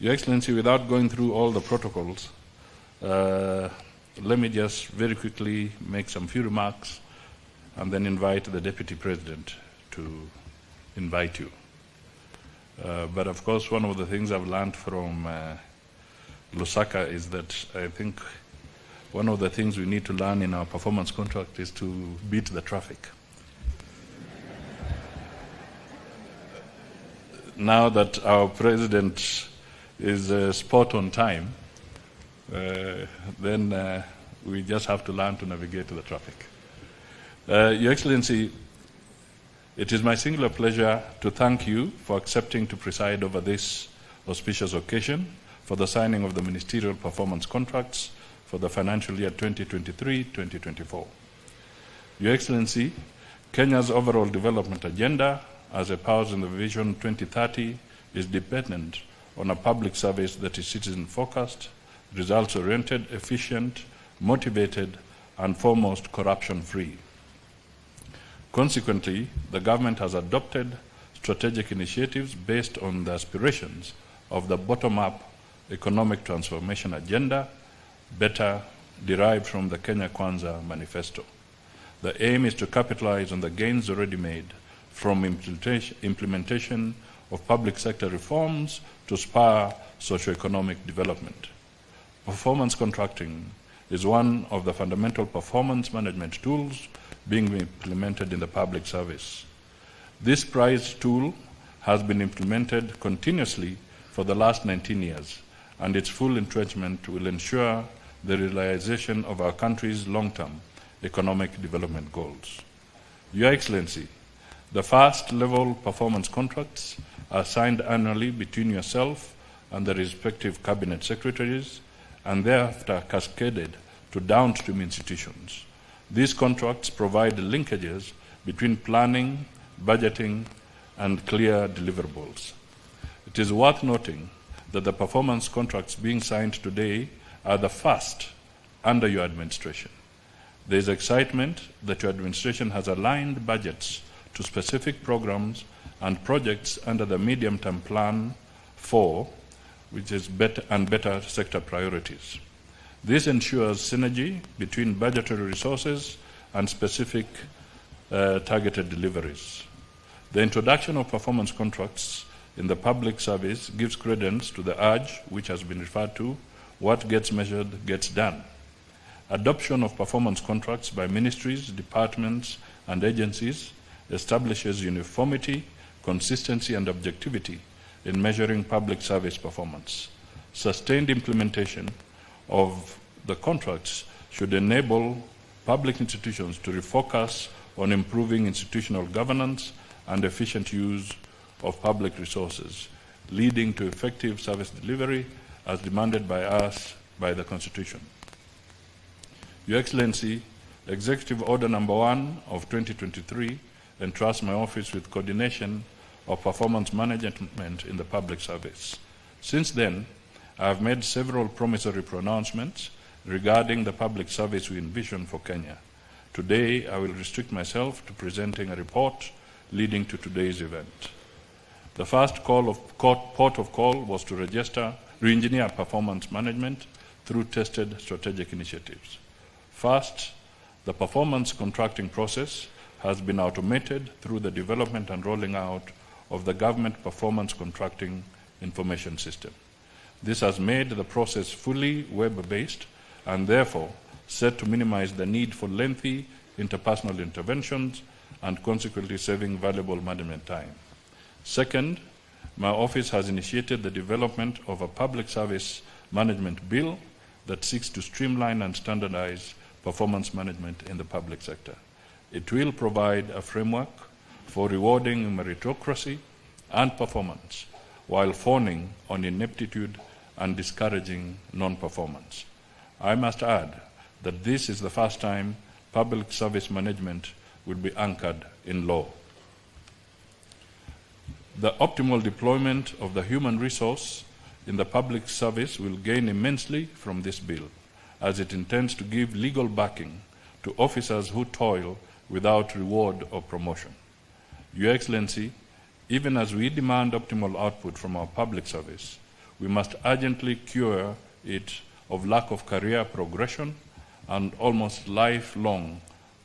Your Excellency, without going through all the protocols, let me just very quickly make some few remarks and then invite the Deputy President to invite you. But of course, one of the things I've learned from Lusaka is that I think one of the things we need to learn in our performance contract is to beat the traffic. Now that our President is spot on time, then we just have to learn to navigate the traffic. Your Excellency, it is my singular pleasure to thank you for accepting to preside over this auspicious occasion for the signing of the ministerial performance contracts for the financial year 2023-2024. Your Excellency, Kenya's overall development agenda, as espoused in the Vision 2030, is dependent on a public service that is citizen-focused, results-oriented, efficient, motivated, and foremost corruption-free. Consequently, the government has adopted strategic initiatives based on the aspirations of the bottom-up economic transformation agenda, better derived from the Kenya Kwanza manifesto. The aim is to capitalize on the gains already made from implementation of public sector reforms to spur socio-economic development. Performance contracting is one of the fundamental performance management tools being implemented in the public service. This prize tool has been implemented continuously for the last 19 years, and its full entrenchment will ensure the realization of our country's long-term economic development goals. Your Excellency, the first-level performance contracts are signed annually between yourself and the respective cabinet secretaries, and thereafter cascaded to downstream institutions. These contracts provide linkages between planning, budgeting, and clear deliverables. It is worth noting that the performance contracts being signed today are the first under your administration. There is excitement that your administration has aligned budgets to specific programs and projects under the medium-term plan 4, which is better sector priorities. This ensures synergy between budgetary resources and specific targeted deliveries. The introduction of performance contracts in the public service gives credence to the urge, which has been referred to, what gets measured gets done. Adoption of performance contracts by ministries, departments, and agencies establishes uniformity, consistency, and objectivity in measuring public service performance. Sustained implementation of the contracts should enable public institutions to refocus on improving institutional governance and efficient use of public resources, leading to effective service delivery as demanded by us by the Constitution. Your Excellency, Executive Order Number 1 of 2023 entrusts my office with coordination of performance management in the public service. Since then, I have made several promissory pronouncements regarding the public service we envision for Kenya. Today, I will restrict myself to presenting a report leading to today's event. The first port of call was to re-engineer performance management through tested strategic initiatives. First, the performance contracting process has been automated through the development and rolling out of the Government Performance Contracting Information System. This has made the process fully web-based and therefore set to minimize the need for lengthy interpersonal interventions and consequently saving valuable management time. Second, my office has initiated the development of a public service management bill that seeks to streamline and standardize performance management in the public sector. It will provide a framework for rewarding meritocracy and performance while fawning on ineptitude and discouraging non-performance. I must add that this is the first time public service management will be anchored in law. The optimal deployment of the human resource in the public service will gain immensely from this bill, as it intends to give legal backing to officers who toil without reward or promotion. Your Excellency, even as we demand optimal output from our public service, we must urgently cure it of lack of career progression and almost lifelong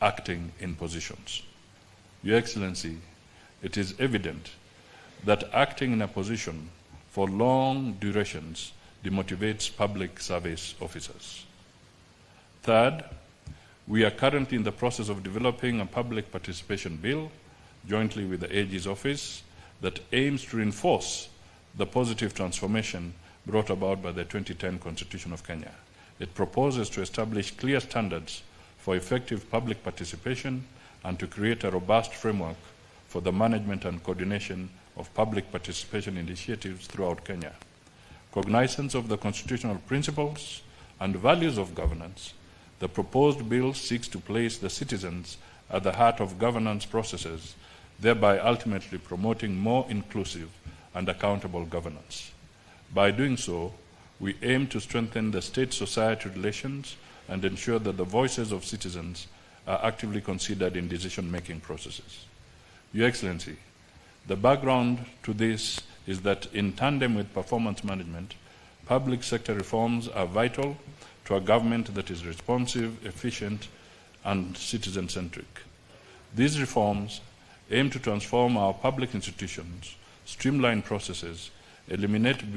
acting in positions. Your Excellency, it is evident that acting in a position for long durations demotivates public service officers. Third, we are currently in the process of developing a public participation bill jointly with the AG's office that aims to reinforce the positive transformation brought about by the 2010 Constitution of Kenya. It proposes to establish clear standards for effective public participation and to create a robust framework for the management and coordination of public participation initiatives throughout Kenya. Cognizance of the constitutional principles and values of governance, the proposed bill seeks to place the citizens at the heart of governance processes, thereby ultimately promoting more inclusive and accountable governance. By doing so, we aim to strengthen the state-society relations and ensure that the voices of citizens are actively considered in decision-making processes. Your Excellency, the background to this is that in tandem with performance management, public sector reforms are vital to a government that is responsive, efficient, and citizen-centric. These reforms aim to transform our public institutions, streamline processes, eliminate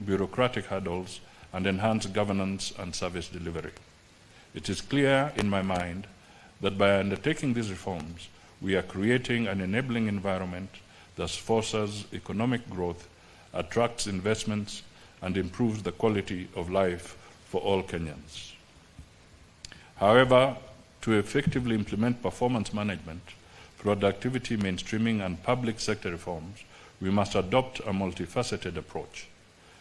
bureaucratic hurdles, and enhance governance and service delivery. It is clear in my mind that by undertaking these reforms, we are creating an enabling environment that fosters economic growth, attracts investments, and improves the quality of life for all Kenyans. However, to effectively implement performance management, productivity mainstreaming, and public sector reforms, we must adopt a multifaceted approach,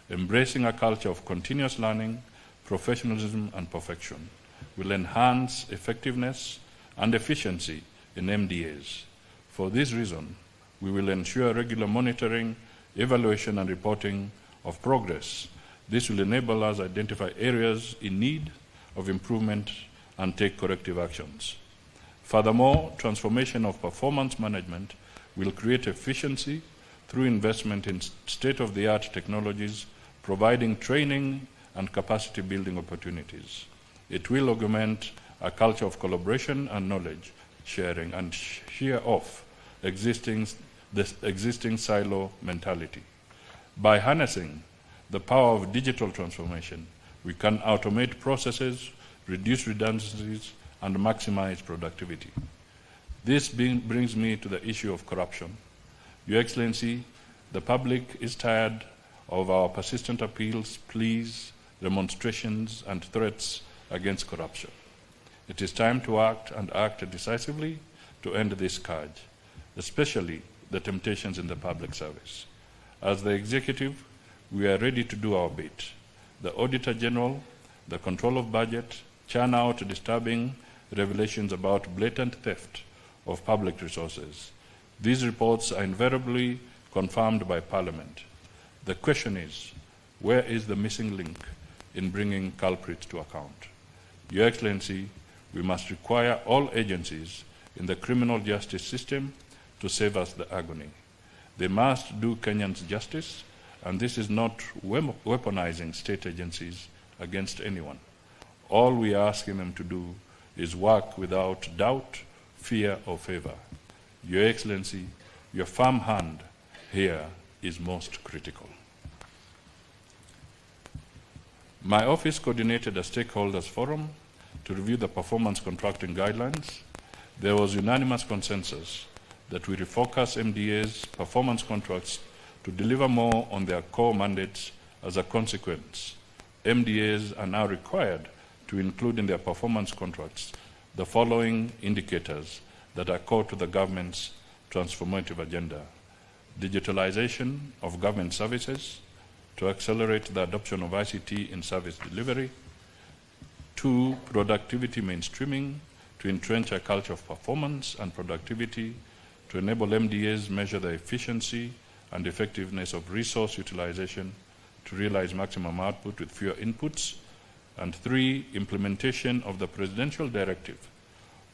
embracing a culture of continuous learning, professionalism, and perfection will enhance effectiveness and efficiency in MDAs. For this reason, we will ensure regular monitoring, evaluation, and reporting of progress. This will enable us to identify areas in need of improvement and take corrective actions. Furthermore, transformation of performance management will create efficiency through investment in state-of-the-art technologies, providing training and capacity building opportunities. It will augment a culture of collaboration and knowledge sharing and shear off the existing silo mentality. By harnessing the power of digital transformation, we can automate processes, reduce redundancies, and maximize productivity. This brings me to the issue of corruption. Your Excellency, the public is tired of our persistent appeals, pleas, demonstrations, and threats against corruption. It is time to act and act decisively to end this scourge, especially the temptations in the public service. As the executive, we are ready to do our bit. The Auditor General, the control of budget, churn out disturbing revelations about blatant theft of public resources. These reports are invariably confirmed by Parliament. The question is, where is the missing link in bringing culprits to account? Your Excellency, we must require all agencies in the criminal justice system to save us the agony. They must do Kenyans justice, and this is not weaponizing state agencies against anyone. All we are asking them to do is work without doubt, fear, or favor. Your Excellency, your firm hand here is most critical. My office coordinated a stakeholders forum to review the performance contracting guidelines. There was unanimous consensus that we refocus MDA's performance contracts to deliver more on their core mandates. As a consequence, MDAs are now required to include in their performance contracts the following indicators that are core to the government's transformative agenda: digitalization of government services to accelerate the adoption of ICT in service delivery; 2, productivity mainstreaming to entrench a culture of performance and productivity to enable MDAs measure the efficiency and effectiveness of resource utilization to realize maximum output with fewer inputs; and 3, implementation of the Presidential Directive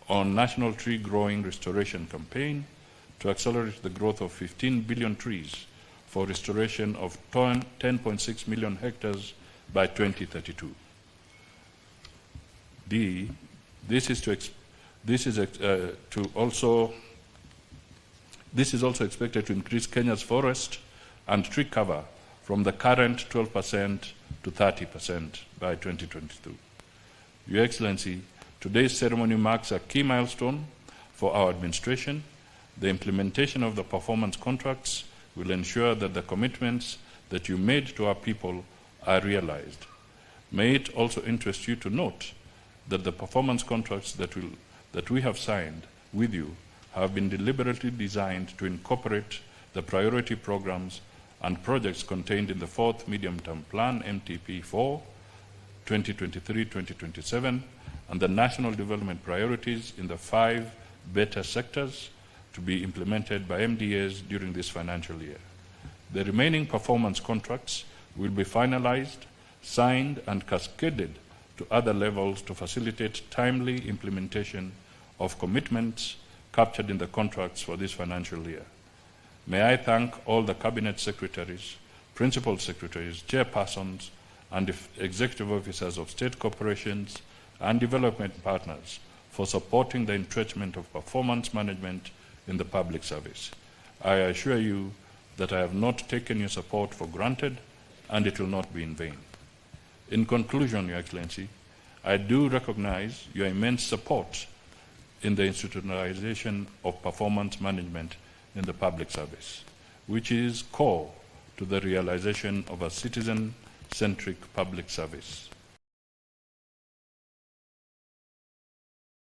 on National Tree Growing Restoration Campaign to accelerate the growth of 15 billion trees for restoration of 10.6 million hectares by 2032. D, this is also expected to increase Kenya's forest and tree cover from the current 12% to 30% by 2022. Your Excellency, today's ceremony marks a key milestone for our administration. The implementation of the performance contracts will ensure that the commitments that you made to our people are realized. May it also interest you to note that the performance contracts that we have signed with you have been deliberately designed to incorporate the priority programs and projects contained in the 4th Medium-Term Plan, MTP4, 2023-2027, and the national development priorities in the 5 better sectors to be implemented by MDAs during this financial year. The remaining performance contracts will be finalized, signed, and cascaded to other levels to facilitate timely implementation of commitments captured in the contracts for this financial year. May I thank all the Cabinet Secretaries, Principal Secretaries, Chairpersons, and Executive Officers of state corporations and development partners for supporting the entrenchment of performance management in the public service. I assure you that I have not taken your support for granted, and it will not be in vain. In conclusion, Your Excellency, I do recognize your immense support in the institutionalization of performance management in the public service, which is core to the realization of a citizen-centric public service.